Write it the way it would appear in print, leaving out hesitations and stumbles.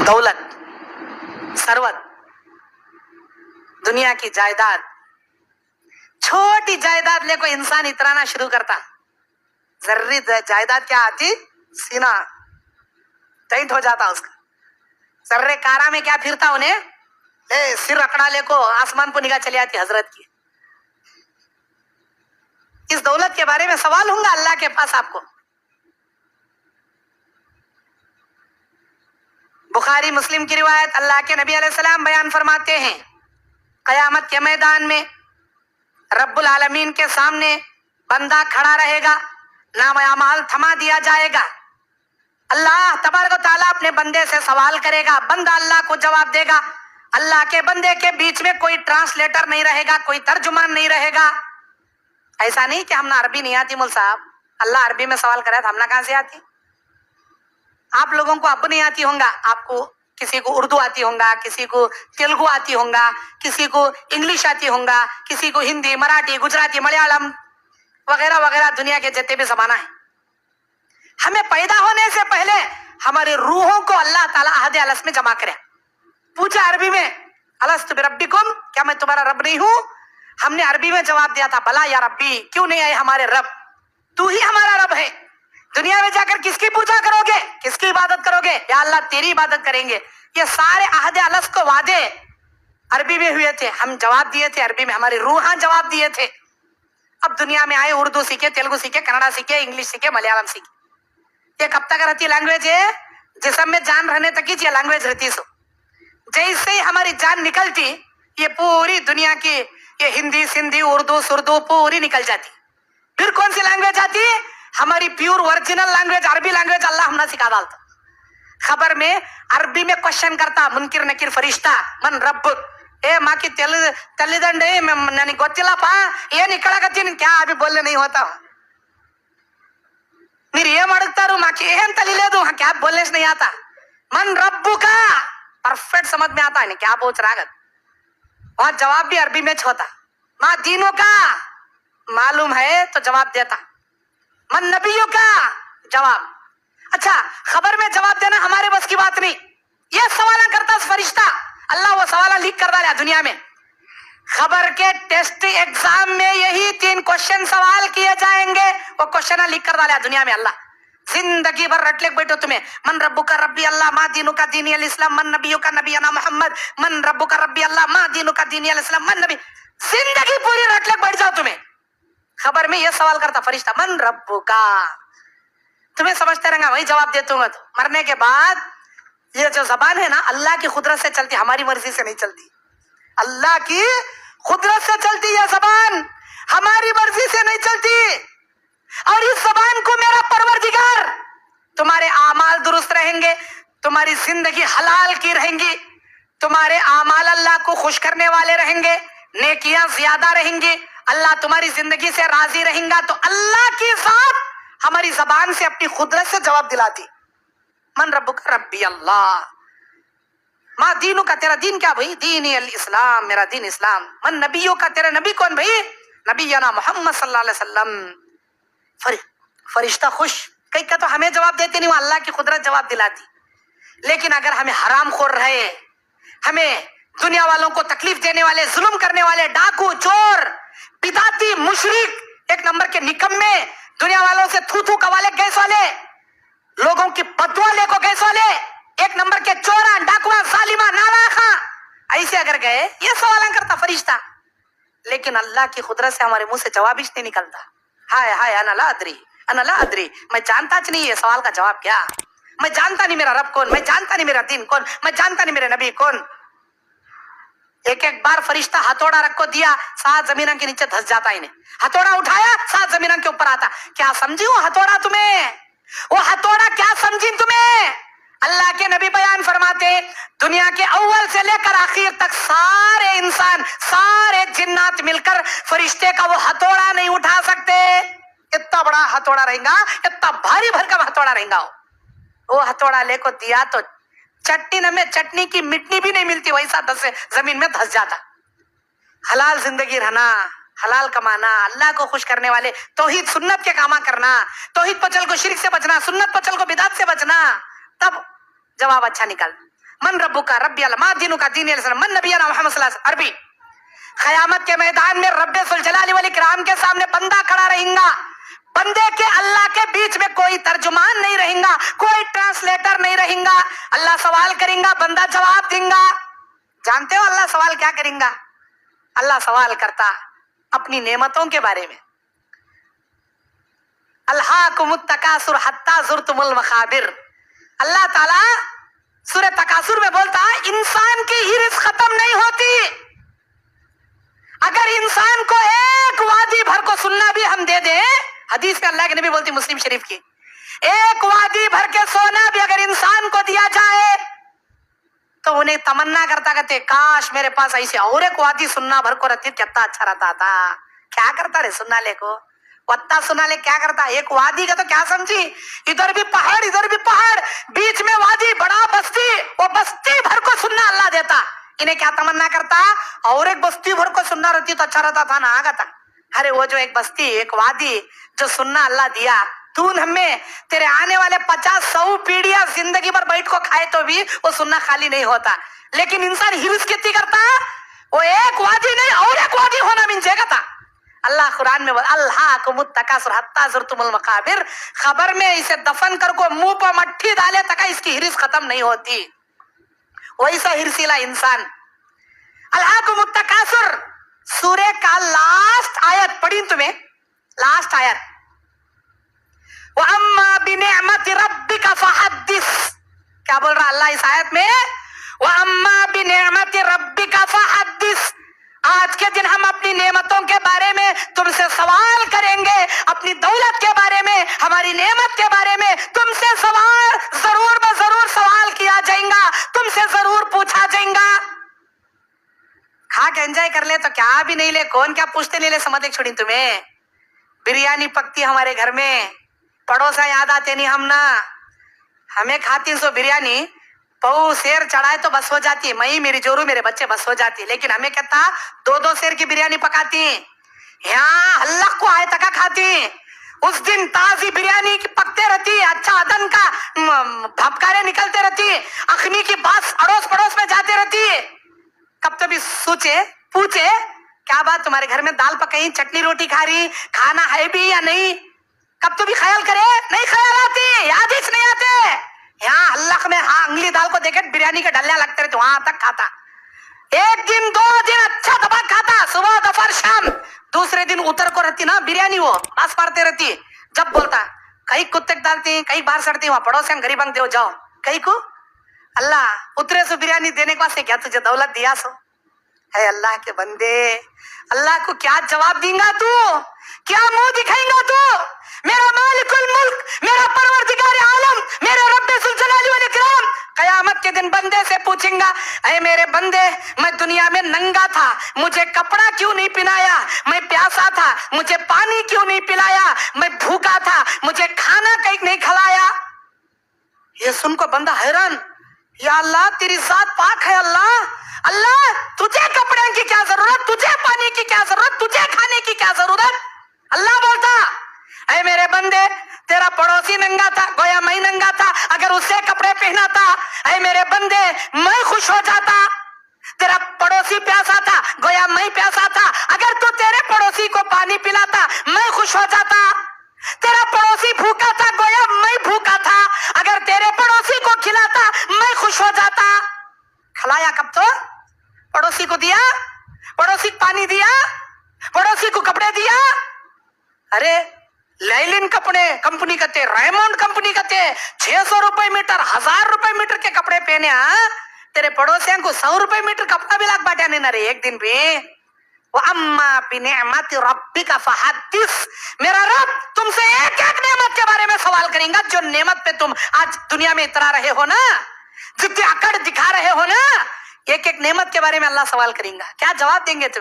दौलत, सरवत, दुनिया की जायदाद, छोटी जायदाद लेको इंसान इतराना शुरू करता, जर्री जायदाद क्या आती, सीना टाइट हो जाता उसका। सर्रे कारा में क्या फिरता उन्हें, सिर अकड़ा लेको आसमान को निगाह चली आती हजरत की। इस दौलत के बारे में सवाल होगा अल्लाह के पास आपको। बुखारी मुस्लिम की रिवायत, अल्लाह के नबी अलैहिस्सलाम बयान फरमाते हैं, कयामत के मैदान में रब्बुल आलमीन के सामने बंदा खड़ा रहेगा, नाम अमाल थमा दिया जाएगा। अल्लाह तबारक व तआला अपने बंदे से सवाल करेगा, बंदा अल्लाह को जवाब देगा। अल्लाह के बंदे के बीच में कोई ट्रांसलेटर नहीं रहेगा, कोई तर्जुमान नहीं रहेगा। ऐसा नहीं कि हमने अरबी नहीं आती मौल साहब, अल्लाह अरबी में सवाल करे तो हमने कहां से आती। आप लोगों को अब नहीं आती होगा, आपको किसी को उर्दू आती होगा, किसी को तेलुगु आती होगा, किसी को इंग्लिश आती होगा, किसी को हिंदी, मराठी, गुजराती, मलयालम वगैरह वगैरह दुनिया के जितने भी जमाना है। हमें पैदा होने से पहले हमारे रूहों को अल्लाह ताला अहद अलस में जमा करे। पूछा अरबी में, अलस्तु बिरब्बिकुम, क्या मैं तुम्हारा रब नहीं हूं? हमने अरबी में जवाब दिया था, बला या रब्बी, क्यों नहीं आए हमारे रब, तू ही हमारा रब है। दुनिया में जाकर किसकी पूजा करोगे, किसकी इबादत करोगे? या अल्लाह तेरी इबादत करेंगे। ये सारे अहद अलस को वादे अरबी में हुए थे, हम जवाब दिए थे अरबी में, हमारी रूहां जवाब दिए थे। अब दुनिया में आए, उर्दू सीखे, तेलुगु सीखे, कन्नड़ा सीखे, इंग्लिश सीखे, मलयालम सीखे। ये कब तक रहती लैंग्वेज है? जिसम में जान रहने तक ही ये लैंग्वेज रहती। सो जैसे ही हमारी जान निकलती, ये पूरी दुनिया की ये हिंदी, सिंधी, उर्दू, सुर्दू पूरी निकल जाती। फिर कौन सी लैंग्वेज आती? हमारी प्योर ओरिजिनल लैंग्वेज, अरबी लैंग्वेज अल्लाह हमने सिखा डालता। खबर में अरबी में क्वेश्चन करता मुनकिर नकीर फरिश्ता, मन रब, ए माँ की तल्लीदंडे ननी गोत्तिल्लापा, ಏನ್ ಇಕ್ಕಳಕತ್ತೀನಿ, क्या अभी बोलने नहीं होता। మీరు ఏం అడుగుతారు, మాకు ఏం తెలియలేదు, क्या बोलने से नहीं आता। मन रब्बु का परफेक्ट समझ में आता है, क्या पूछ रहा है, वहां जवाब भी अरबी में होता। माँ दीनों का मालूम है तो जवाब देता, मन नबियों का जवाब। अच्छा, खबर में जवाब देना हमारे बस की बात नहीं। ये सवाल करता फरिश्ता, अल्लाह वो सवाल लिख कर डाला दुनिया में। खबर के टेस्ट एग्जाम में यही 3 क्वेश्चन सवाल किए जाएंगे, वो क्वेश्चन लिख कर डाला दुनिया में अल्लाह। जिंदगी भर रट ले बैठो तुम्हें, मन रब्बु का रब्बी अल्लाह, मा दीनु का दीनी अल इस्लाम, मन नबियों का नबीना मोहम्मद, मन रब्बु का रब्बी अल्लाह, मा दीनु का दीनी अल इस्लाम, मन नबी। जिंदगी पूरी रट ले बैठ जाओ तुम्हें। खबर में यह सवाल करता फरिश्ता, मन रब्बु का, तुम्हें समझते रहेंगे, वही जवाब देते हूँ। तो मरने के बाद ये जो जबान है ना, अल्लाह की कुदरत से चलती, हमारी मर्जी से नहीं चलती। अल्लाह की कुदरत से चलती यह जबान, हमारी मर्जी से नहीं चलती। और इस जबान को मेरा परवरदिगार, तुम्हारे आमाल दुरुस्त रहेंगे, तुम्हारी जिंदगी हलाल की रहेंगी, तुम्हारे आमाल अल्लाह को खुश करने वाले रहेंगे, नेकियां ज्यादा रहेंगी, अल्लाह तुम्हारी जिंदगी से राजी रहेगा। तो अल्लाह की जात हमारी जबान से अपनी कुदरत से जवाब दिलाती, मन रब्बु का रब्बी अल्लाह, माँ दीनों का, तेरा दीन क्या भाई? दीन अल इस्लाम, मेरा दीन इस्लाम। मन नबियों का, तेरा नबी कौन भाई? नबीना मोहम्मद सल्लल्लाहु अलैहि वसल्लम। फरिश्ता खुश, कई का तो हमें जवाब देते नहीं, वो अल्लाह की कुदरत जवाब दिलाती। लेकिन अगर हमें हराम खोर रहे, हमें दुनिया वालों को तकलीफ देने वाले, जुल्म करने वाले, डाकू, चोर, बिदाती, मुशरिक, एक नंबर के निकम्मे, दुनिया वालों से थू थू कवाले गैस वाले, लोगों की बदुआ ले को गैस वाले, एक नंबर के चोरा, डाकुआ, जालिमा, नालाखा, ऐसे अगर गए, ये सवाल करता फरिश्ता। लेकिन अल्लाह की कुदरत से हमारे मुंह से जवाब ही नहीं निकलता। हाय हाय अना ला अदरी, मैं जानता नहीं ये सवाल का जवाब क्या, मैं जानता नहीं मेरा रब कौन, मैं जानता नहीं मेरा दीन कौन, मैं जानता नहीं मेरे नबी कौन। एक एक बार फरिश्ता हथौड़ा रख को दिया, 7 जमीना के नीचे धस जाता, इन्हें हथौड़ा उठाया 7 जमीना के ऊपर आता। क्या समझी वो हथौड़ा तुम्हें, वो हथौड़ा क्या समझी तुम्हें? अल्लाह के नबी बयान फरमाते, दुनिया के अव्वल से लेकर आखिर तक सारे इंसान, सारे जिन्नात मिलकर फरिश्ते का वो हथौड़ा नहीं उठा सकते। इतना बड़ा हथौड़ा रहेगा, इतना भारी भरकम हथौड़ा रहेगा। वो हथौड़ा लेको दिया तो चटनी में चटनी की मिटनी भी नहीं मिलती, वैसा दस से जमीन में धस जाता। हलाल जिंदगी रहना, हलाल कमाना, अल्लाह को खुश करने वाले, तौहीद सुन्नत के कामा करना, तौहीद पचल को शिर्क से बचना, सुन्नत पचल को बिदात से बचना, तब जवाब अच्छा निकल। من ربک ربی اللہ ما دینک دین الاسلام من نبینا محمد صلی اللہ علیہ وسلم عربی. قیامت کے میدان میں رب ذوالجلال والاکرام کے سامنے بندہ کھڑا رہے گا. بندے کے اللہ کے بیچ میں کوئی ترجمان نہیں رہے گا, کوئی ٹرانسلیٹر نہیں رہے گا. اللہ سوال کریں گا, بندہ جواب دیں گا. جانتے ہو اللہ سوال کیا کریں گا؟ اللہ سوال کرتا اپنی نعمتوں کے بارے میں. الہاکم التکاثر حتی زرتم المقابر. اللہ تعالیٰ سورہ تکاثر میں بولتا انسان کی ہرس ختم نہیں ہوتی. اگر انسان کو ایک وادی بھر کو سننا بھی ہم دے دیں, حدیث میں اللہ کے نبی بولتی مسلم شریف کی, ایک وادی بھر کے سونا بھی اگر انسان کو دیا جائے تو انہیں تمنا کرتا کہتے کاش میرے پاس ایسے اور ایک وادی سننا بھر کو رہتی کتنا اچھا رہتا تھا. کیا کرتا رہے سننا لے کو, وطا سنا لے کیا کرتا. ایک وادی کا تو کیا سمجھی, ادھر بھی پہاڑ ادھر بھی پہاڑ, بیچ میں وادی بڑا بستی, وہ بستی بھر کو سننا اللہ دیتا. انہیں کیا تمنا کرتا اور ایک بستی بھر کو سننا رہتی تو اچھا رہتا تھا نا. آگا تھا ارے وہ جو ایک بستی ایک وادی جو سننا اللہ دیا, تو ہمیں تیرے آنے والے 50-100 پیڑیاں زندگی بھر بیٹھ کو کھائے تو بھی وہ سننا خالی نہیں ہوتا. لیکن انسان ہرس کتنی کرتا, وہ ایک وادی نہیں اور ایک وادی ہونا من جائے گا تھا. اللہ قرآن میں الہاکم التکاثر حتی زرتم المقابر, خبر میں اسے دفن کر کو منہ پر مٹھی ڈالے تک اس کی ہرس ختم نہیں ہوتی. ویسا ہرسیلا انسان. الہاکم التکاثر سورہ کا لاسٹ آیت پڑھی تمہیں, لاسٹ آیت وَأَمَّا بِنِعْمَةِ رَبِّكَ فَحَدِّثْ. کیا بول رہا اللہ اس آیت میں؟ وَأَمَّا بِنِعْمَةِ رَبِّكَ فَحَدِّثْ. آج کے دن ہم اپنی نعمتوں کے بارے میں تم سے سوال کریں گے, اپنی دولت کے بارے میں, ہماری نعمت کے بارے میں تم سے سوال ضرور بضرور سوال کیا جائیں گا, تم سے ضرور پوچھا جائیں گا. کھا کے انجوائے کر لے تو کیا بھی نہیں لے, کون کیا پوچھتے نہیں لے. سمجھ ایک چھوڑی تمہیں بریانی پکتی ہمارے گھر میں, پڑوسا یاد آتے نہیں ہم نا, ہمیں کھاتی سو بریانی پو سیر چڑھائے تو بس ہو جاتی, میں میری جورو میرے بچے بس ہو جاتی. لیکن ہمیں کہتا 2 سیر کی بریانی پکاتی, یہاں اللہ کو آئے تک کھاتی. اس دن تازی بریانی کی پکتے رہتی, اچھا ادن کا بھپکارے نکلتے رہتی, اخنی کی بات اڑوس پڑوس میں جاتے رہتی. کب تو بھی سوچے پوچھے کیا بات تمہارے گھر میں دال پکائی چٹنی روٹی کھا رہی, کھانا ہے بھی یا نہیں. کب تو بھی خیال کرے, نہیں خیال آتی, یاد ہی نہیں آتے. یہاں اللہ میں ہاں انگلی دال کو دیکھے بریانی کے ڈلیاں لگتے رہتے, وہاں تک کھاتا. 1 دن 2 دن اچھا دبا کھاتا, صبح دوپہر شام. دوسرے دن اتر کو رہتی نا بریانی, وہ پاس مارتے رہتی. جب بولتا کئی کتے ڈالتی کئی باہر سڑتی, وہاں پڑوس غریب دے جاؤ کئی کو اللہ اترے سو بریانی دینے کے واسطے کیا تجھے دولت دیا سو. اے اللہ کے بندے, اللہ کو کیا جواب دیں گا تو, کیا منہ دکھائیں گا تو؟ میرا مالک الملک, میرا پروردگار عالم, میرے رب ذوالجلال والاکرام قیامت کے دن بندے سے پوچھیں گا اے میرے بندے میں دنیا میں ننگا تھا, مجھے کپڑا کیوں نہیں پہنایا, میں پیاسا تھا مجھے پانی کیوں نہیں پلایا, میں بھوکا تھا مجھے کھانا کہیں نہیں کھلایا. یہ سن کو بندہ حیران, یا اللہ تیری ذات پاک ہے. اللہ تجھے کپڑے کی کیا ضرورت, تجھے پانی کی کیا ضرورت, تجھے کھانے کی کیا ضرورت. اللہ بولتا اے میرے بندے تیرا پڑوسی ننگا تھا گویا میں ننگا تھا, اگر اسے کپڑے پہناتا اے میرے بندے میں خوش ہو جاتا. تیرا پڑوسی پیاسا تھا گویا میں پیاسا تھا, اگر تو تیرے پڑوسی کو پانی پلاتا میں خوش ہو جاتا. تیرا پڑوسی بھوکا تھا گویا میں بھوکا تھا, اگر تیرے پڑوسی کو کھلاتا میں خوش ہو جاتا. کھلایا کب تو, پڑوسی کو دیا, پڑوسی کو پانی دیا, پڑوسی کو کپڑے دیا. ارے لائلن کپڑے کمپنی کہتے, ریمونڈ کمپنی کہتے, 600 روپے میٹر 1000 روپے میٹر کے کپڑے پہنے. تیرے پڑوسیوں کو 100 روپے میٹر کپڑا بھی لاگ باٹیا نہیں نہ رہے ایک دن بھی. وَأَمَّا بِنِعْمَةِ رَبِّكَ فَحَدِّثْ. میرا رب تم سے ایک ایک نعمت کے بارے میں سوال کریں گا, جو نعمت پہ تم آج دنیا میں اترا رہے ہو نا, جتنے اکڑ دکھا رہے ہو نا, ایک ایک نعمت کے بارے میں اللہ سوال کریں گا. کیا جواب دیں گے تمہیں؟